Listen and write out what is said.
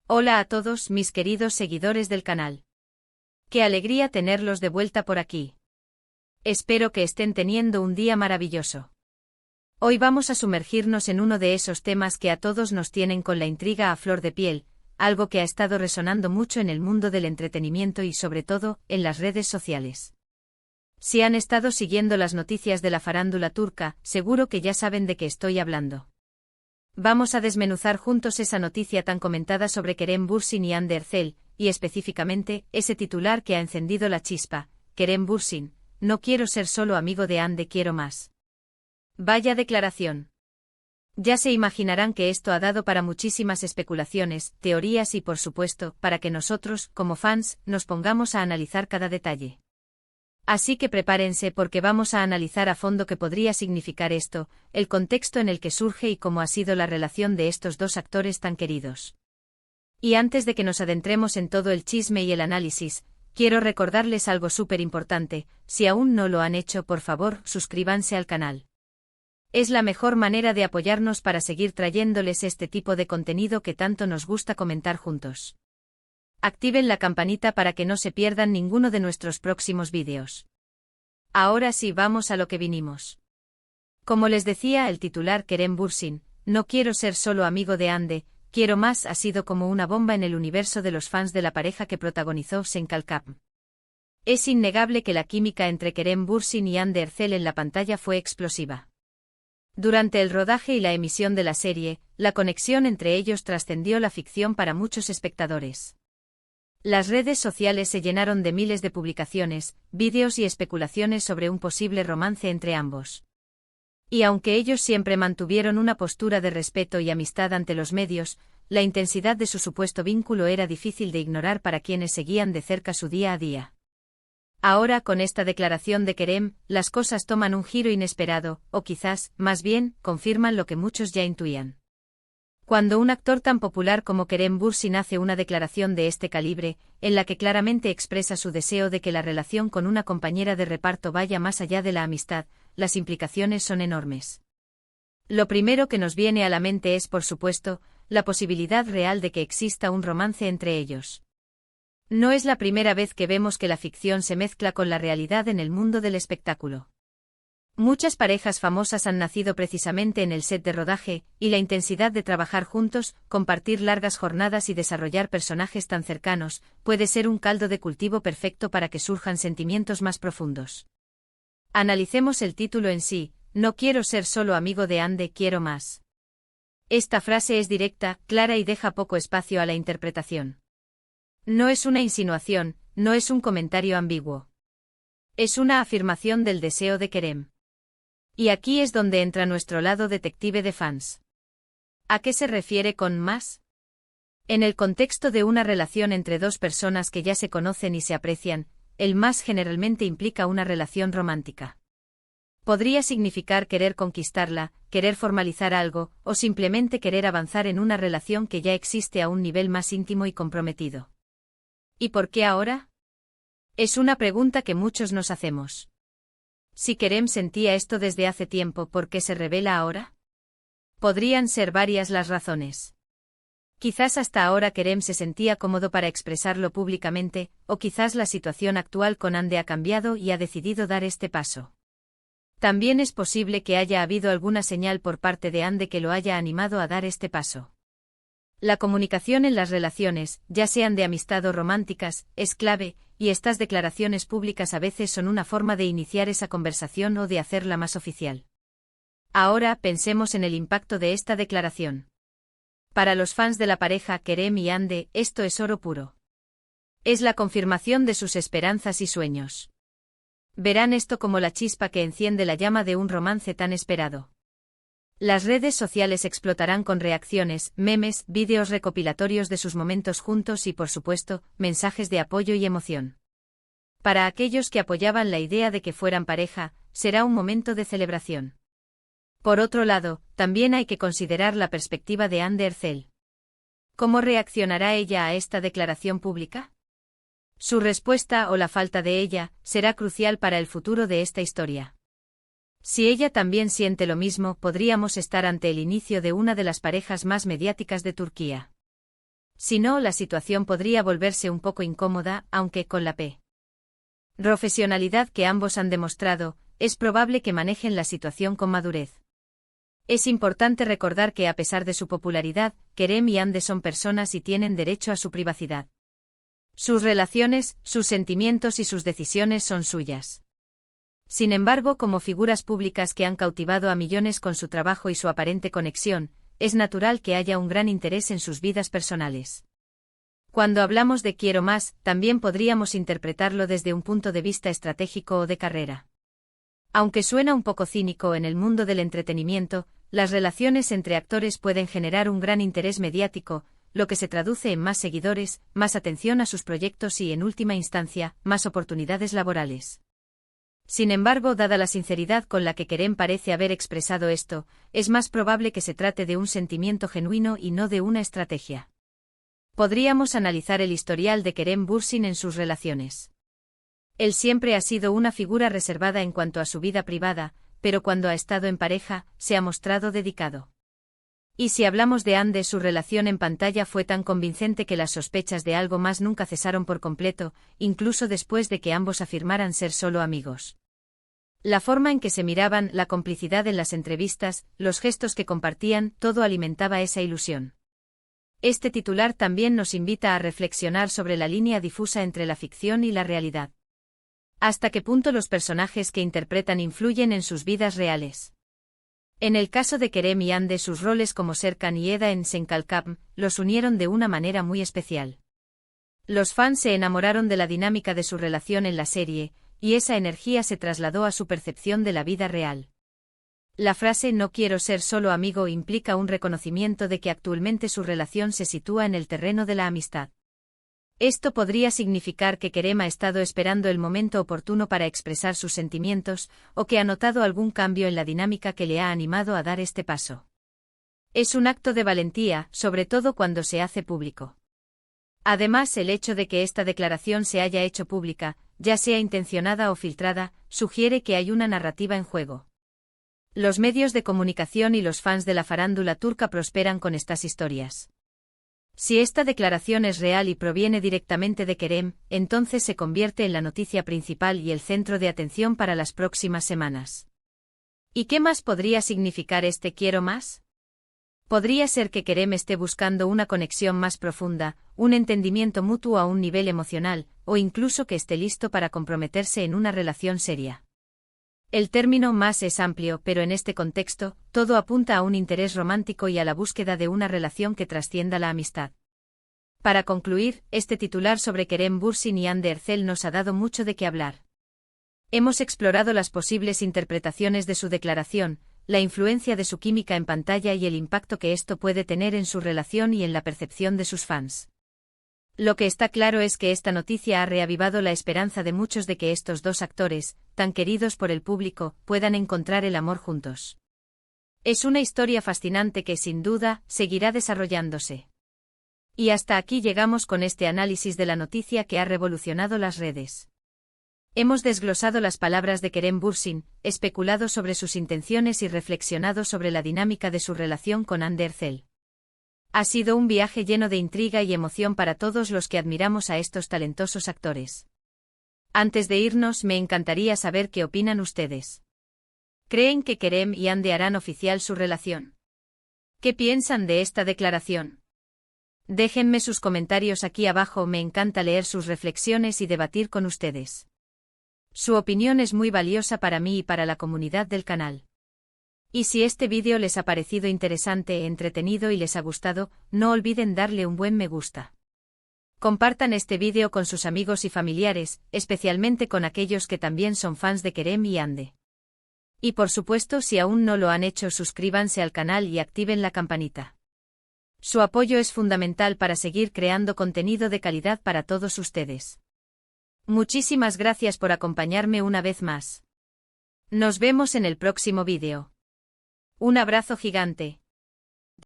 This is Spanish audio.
Hola a todos mis queridos seguidores del canal. Qué alegría tenerlos de vuelta por aquí. Espero que estén teniendo un día maravilloso. Hoy vamos a sumergirnos en uno de esos temas que a todos nos tienen con la intriga a flor de piel, algo que ha estado resonando mucho en el mundo del entretenimiento y sobre todo, en las redes sociales. Si han estado siguiendo las noticias de la farándula turca, seguro que ya saben de qué estoy hablando. Vamos a desmenuzar juntos esa noticia tan comentada sobre Kerem Bürsin y Hande Erçel, y específicamente, ese titular que ha encendido la chispa: Kerem Bürsin, no quiero ser solo amigo de Hande, quiero más. Vaya declaración. Ya se imaginarán que esto ha dado para muchísimas especulaciones, teorías y por supuesto, para que nosotros, como fans, nos pongamos a analizar cada detalle. Así que prepárense porque vamos a analizar a fondo qué podría significar esto, el contexto en el que surge y cómo ha sido la relación de estos dos actores tan queridos. Y antes de que nos adentremos en todo el chisme y el análisis, quiero recordarles algo súper importante: si aún no lo han hecho, por favor, suscríbanse al canal. Es la mejor manera de apoyarnos para seguir trayéndoles este tipo de contenido que tanto nos gusta comentar juntos. Activen la campanita para que no se pierdan ninguno de nuestros próximos vídeos. Ahora sí, vamos a lo que vinimos. Como les decía, el titular Kerem Bürsin, no quiero ser solo amigo de Hande, quiero más, ha sido como una bomba en el universo de los fans de la pareja que protagonizó Sen Kalkap. Es innegable que la química entre Kerem Bürsin y Hande Erçel en la pantalla fue explosiva. Durante el rodaje y la emisión de la serie, la conexión entre ellos trascendió la ficción para muchos espectadores. Las redes sociales se llenaron de miles de publicaciones, vídeos y especulaciones sobre un posible romance entre ambos. Y aunque ellos siempre mantuvieron una postura de respeto y amistad ante los medios, la intensidad de su supuesto vínculo era difícil de ignorar para quienes seguían de cerca su día a día. Ahora, con esta declaración de Kerem, las cosas toman un giro inesperado, o quizás, más bien, confirman lo que muchos ya intuían. Cuando un actor tan popular como Kerem Bürsin hace una declaración de este calibre, en la que claramente expresa su deseo de que la relación con una compañera de reparto vaya más allá de la amistad, las implicaciones son enormes. Lo primero que nos viene a la mente es, por supuesto, la posibilidad real de que exista un romance entre ellos. No es la primera vez que vemos que la ficción se mezcla con la realidad en el mundo del espectáculo. Muchas parejas famosas han nacido precisamente en el set de rodaje, y la intensidad de trabajar juntos, compartir largas jornadas y desarrollar personajes tan cercanos, puede ser un caldo de cultivo perfecto para que surjan sentimientos más profundos. Analicemos el título en sí: no quiero ser solo amigo de Hande, quiero más. Esta frase es directa, clara y deja poco espacio a la interpretación. No es una insinuación, no es un comentario ambiguo. Es una afirmación del deseo de Kerem. Y aquí es donde entra nuestro lado detective de fans. ¿A qué se refiere con más? En el contexto de una relación entre dos personas que ya se conocen y se aprecian, el más generalmente implica una relación romántica. Podría significar querer conquistarla, querer formalizar algo, o simplemente querer avanzar en una relación que ya existe a un nivel más íntimo y comprometido. ¿Y por qué ahora? Es una pregunta que muchos nos hacemos. Si Kerem sentía esto desde hace tiempo, ¿por qué se revela ahora? Podrían ser varias las razones. Quizás hasta ahora Kerem se sentía cómodo para expresarlo públicamente, o quizás la situación actual con Hande ha cambiado y ha decidido dar este paso. También es posible que haya habido alguna señal por parte de Hande que lo haya animado a dar este paso. La comunicación en las relaciones, ya sean de amistad o románticas, es clave, y estas declaraciones públicas a veces son una forma de iniciar esa conversación o de hacerla más oficial. Ahora pensemos en el impacto de esta declaración. Para los fans de la pareja Kerem y Hande, esto es oro puro. Es la confirmación de sus esperanzas y sueños. Verán esto como la chispa que enciende la llama de un romance tan esperado. Las redes sociales explotarán con reacciones, memes, vídeos recopilatorios de sus momentos juntos y, por supuesto, mensajes de apoyo y emoción. Para aquellos que apoyaban la idea de que fueran pareja, será un momento de celebración. Por otro lado, también hay que considerar la perspectiva de Hande Erçel. ¿Cómo reaccionará ella a esta declaración pública? Su respuesta, o la falta de ella, será crucial para el futuro de esta historia. Si ella también siente lo mismo, podríamos estar ante el inicio de una de las parejas más mediáticas de Turquía. Si no, la situación podría volverse un poco incómoda, aunque con la profesionalidad que ambos han demostrado, es probable que manejen la situación con madurez. Es importante recordar que a pesar de su popularidad, Kerem y Hande son personas y tienen derecho a su privacidad. Sus relaciones, sus sentimientos y sus decisiones son suyas. Sin embargo, como figuras públicas que han cautivado a millones con su trabajo y su aparente conexión, es natural que haya un gran interés en sus vidas personales. Cuando hablamos de quiero más, también podríamos interpretarlo desde un punto de vista estratégico o de carrera. Aunque suena un poco cínico en el mundo del entretenimiento, las relaciones entre actores pueden generar un gran interés mediático, lo que se traduce en más seguidores, más atención a sus proyectos y, en última instancia, más oportunidades laborales. Sin embargo, dada la sinceridad con la que Kerem parece haber expresado esto, es más probable que se trate de un sentimiento genuino y no de una estrategia. Podríamos analizar el historial de Kerem Bürsin en sus relaciones. Él siempre ha sido una figura reservada en cuanto a su vida privada, pero cuando ha estado en pareja, se ha mostrado dedicado. Y si hablamos de Hande, su relación en pantalla fue tan convincente que las sospechas de algo más nunca cesaron por completo, incluso después de que ambos afirmaran ser solo amigos. La forma en que se miraban, la complicidad en las entrevistas, los gestos que compartían, todo alimentaba esa ilusión. Este titular también nos invita a reflexionar sobre la línea difusa entre la ficción y la realidad. ¿Hasta qué punto los personajes que interpretan influyen en sus vidas reales? En el caso de Kerem y Hande, sus roles como Serkan y Eda en Senkalkam los unieron de una manera muy especial. Los fans se enamoraron de la dinámica de su relación en la serie, y esa energía se trasladó a su percepción de la vida real. La frase "no quiero ser solo amigo" implica un reconocimiento de que actualmente su relación se sitúa en el terreno de la amistad. Esto podría significar que Kerem ha estado esperando el momento oportuno para expresar sus sentimientos, o que ha notado algún cambio en la dinámica que le ha animado a dar este paso. Es un acto de valentía, sobre todo cuando se hace público. Además, el hecho de que esta declaración se haya hecho pública, ya sea intencionada o filtrada, sugiere que hay una narrativa en juego. Los medios de comunicación y los fans de la farándula turca prosperan con estas historias. Si esta declaración es real y proviene directamente de Kerem, entonces se convierte en la noticia principal y el centro de atención para las próximas semanas. ¿Y qué más podría significar este quiero más? Podría ser que Kerem esté buscando una conexión más profunda, un entendimiento mutuo a un nivel emocional, o incluso que esté listo para comprometerse en una relación seria. El término más es amplio, pero en este contexto, todo apunta a un interés romántico y a la búsqueda de una relación que trascienda la amistad. Para concluir, este titular sobre Kerem Bürsin y Hande Erçel nos ha dado mucho de qué hablar. Hemos explorado las posibles interpretaciones de su declaración, la influencia de su química en pantalla y el impacto que esto puede tener en su relación y en la percepción de sus fans. Lo que está claro es que esta noticia ha reavivado la esperanza de muchos de que estos dos actores, tan queridos por el público, puedan encontrar el amor juntos. Es una historia fascinante que, sin duda, seguirá desarrollándose. Y hasta aquí llegamos con este análisis de la noticia que ha revolucionado las redes. Hemos desglosado las palabras de Kerem Bürsin, especulado sobre sus intenciones y reflexionado sobre la dinámica de su relación con Hande Erçel. Ha sido un viaje lleno de intriga y emoción para todos los que admiramos a estos talentosos actores. Antes de irnos, me encantaría saber qué opinan ustedes. ¿Creen que Kerem y Hande harán oficial su relación? ¿Qué piensan de esta declaración? Déjenme sus comentarios aquí abajo, me encanta leer sus reflexiones y debatir con ustedes. Su opinión es muy valiosa para mí y para la comunidad del canal. Y si este vídeo les ha parecido interesante, entretenido y les ha gustado, no olviden darle un buen me gusta. Compartan este vídeo con sus amigos y familiares, especialmente con aquellos que también son fans de Kerem y Hande. Y por supuesto, si aún no lo han hecho, suscríbanse al canal y activen la campanita. Su apoyo es fundamental para seguir creando contenido de calidad para todos ustedes. Muchísimas gracias por acompañarme una vez más. Nos vemos en el próximo vídeo. Un abrazo gigante.